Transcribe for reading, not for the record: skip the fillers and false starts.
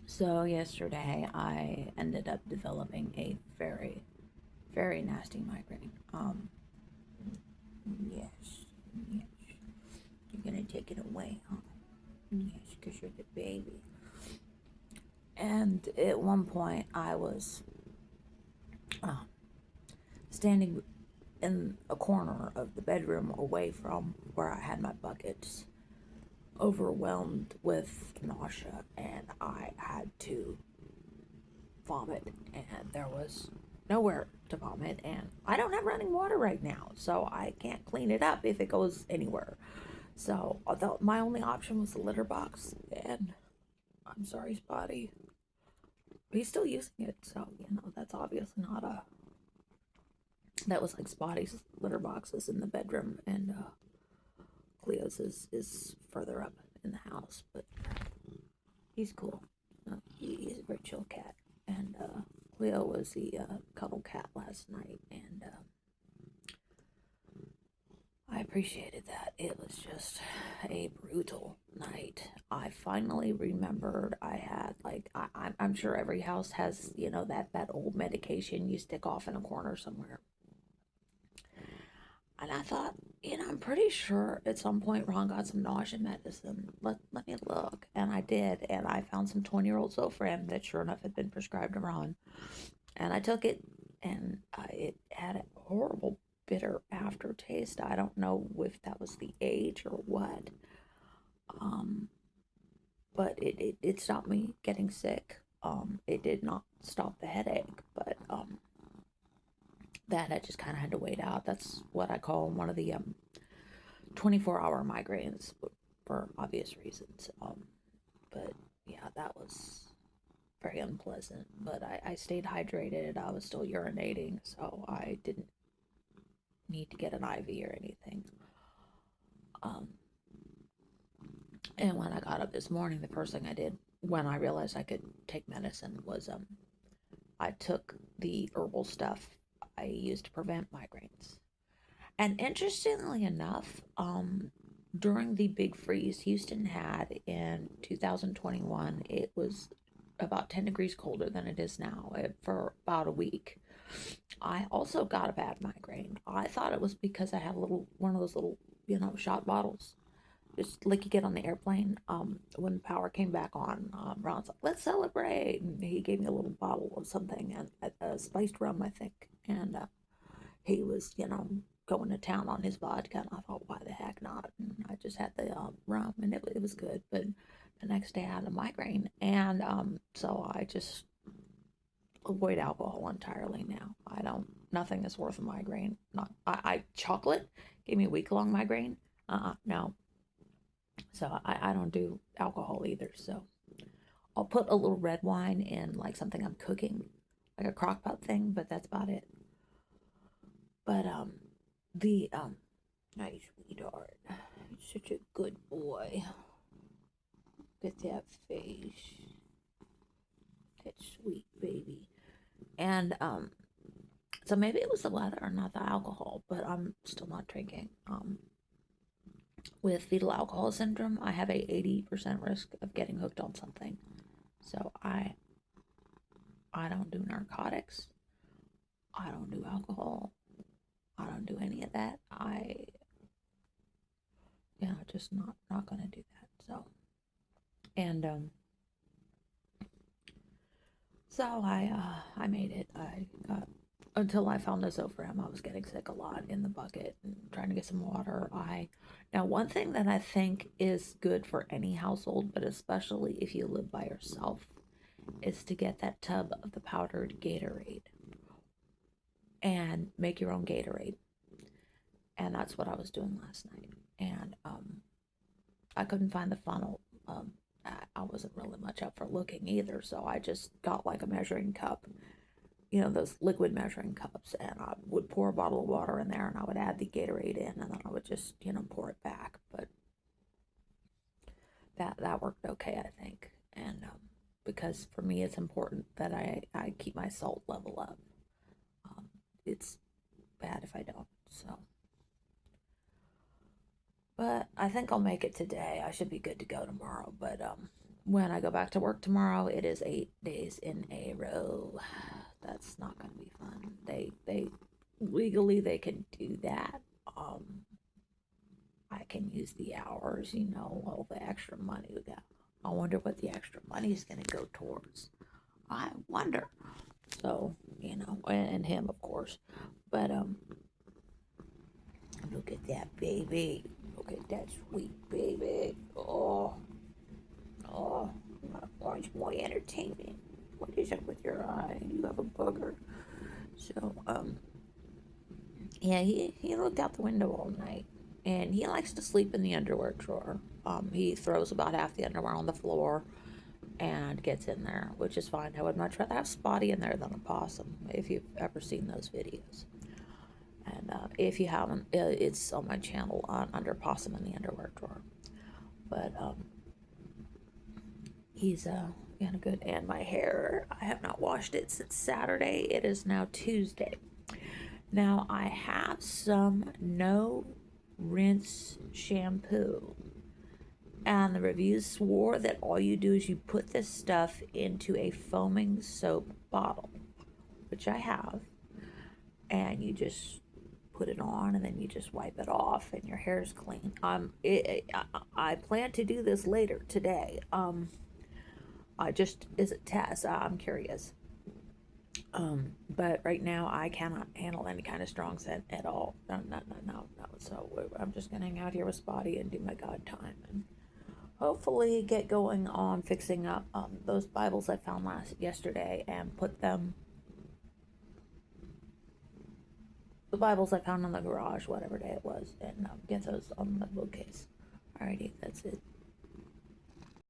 So yesterday I ended up developing a very, very nasty migraine. Yes, yes. You're gonna take it away, huh? Yes, because you're the baby. And at one point I was uh, standing in a corner of the bedroom away from where I had my buckets, overwhelmed with nausea, and I had to vomit, and there was nowhere to vomit, and I don't have running water right now, so I can't clean it up if it goes anywhere. So although my only option was the litter box, and I'm sorry, Spotty, he's still using it, so that's obviously not a. That was like Spotty's litter boxes in the bedroom, and Cleo's is further up in the house, but he's cool. He's a very chill cat, and Cleo was the cuddle cat last night, and I appreciated that. It was just a brutal night. I finally remembered I had I'm sure every house has that old medication you stick off in a corner somewhere. And I thought, I'm pretty sure at some point Ron got some nausea medicine. Let me look. And I did. And I found some 20-year-old Zofran that sure enough had been prescribed to Ron. And I took it, and it had a horrible bitter aftertaste. I don't know if that was the age or what. Um, but it stopped me getting sick. It did not stop the headache, but that I just kind of had to wait out. That's what I call one of the 24-hour migraines for obvious reasons. But yeah, that was very unpleasant. But I stayed hydrated. I was still urinating, so I didn't need to get an IV or anything. Um, and when I got up this morning, the first thing I did when I realized I could take medicine was I took the herbal stuff I used to prevent migraines. And interestingly enough, during the big freeze Houston had in 2021, it was about 10 degrees colder than it is now for about a week. I also got a bad migraine. I thought it was because I had one of those little, shot bottles, just like you get on the airplane. When the power came back on, Ron's like, "Let's celebrate!" And he gave me a little bottle of something, and spiced rum, I think. And he was, going to town on his vodka, and I thought, why the heck not? And I just had the rum, and it was good. But the next day I had a migraine, and so I just avoid alcohol entirely now. I don't. Nothing is worth a migraine. Not. Chocolate gave me a week long migraine. No. So I don't do alcohol either. So I'll put a little red wine in like something I'm cooking, like a crock pot thing, but that's about it. But the nice sweetheart, such a good boy. Look at that face, that sweet baby. And so maybe it was the weather or not the alcohol, but I'm still not drinking. With fetal alcohol syndrome, I have a 80% risk of getting hooked on something. So I don't do narcotics. I don't do alcohol. I don't do any of that. Just not gonna do that. So and so I made it. I got until I found this over him. I was getting sick a lot in the bucket and trying to get some water. I Now one thing that I think is good for any household, but especially if you live by yourself, is to get that tub of the powdered Gatorade and make your own Gatorade. And that's what I was doing last night. And I couldn't find the funnel. I wasn't really much up for looking either, so I just got like a measuring cup, those liquid measuring cups, and I would pour a bottle of water in there, and I would add the Gatorade in, and then I would just, pour it back. But that worked okay, I think. And because for me, it's important that I keep my salt level up. It's bad if I don't. So, but I think I'll make it today. I should be good to go tomorrow. But when I go back to work tomorrow, it is 8 days in a row. That's not going to be fun. They legally they can do that. I can use the hours, all the extra money we got. I wonder what the extra money is going to go towards. I wonder. So, and him, of course. But, look at that baby. Look at that sweet baby. Oh, orange boy entertainment. What is up with your eye? You have a booger. So, yeah, he looked out the window all night. And he likes to sleep in the underwear drawer. He throws about half the underwear on the floor and gets in there, which is fine. I would much rather have Spotty in there than a possum, if you've ever seen those videos. And if you haven't, it's on my channel under Possum in the Underwear Drawer. But he's kind of good. And my hair, I have not washed it since Saturday. It is now Tuesday. Now I have some no rinse shampoo. And the reviews swore that all you do is you put this stuff into a foaming soap bottle, which I have, and you just put it on and then you just wipe it off and your hair is clean. I plan to do this later today. I just as a test. I'm curious. But right now I cannot handle any kind of strong scent at all. No, no, no, no, no. So I'm just gonna hang out here with Spotty and do my God time and hopefully get going on fixing up those Bibles I found yesterday and put them, the Bibles I found in the garage, whatever day it was, and get those on the bookcase. Alrighty, that's it.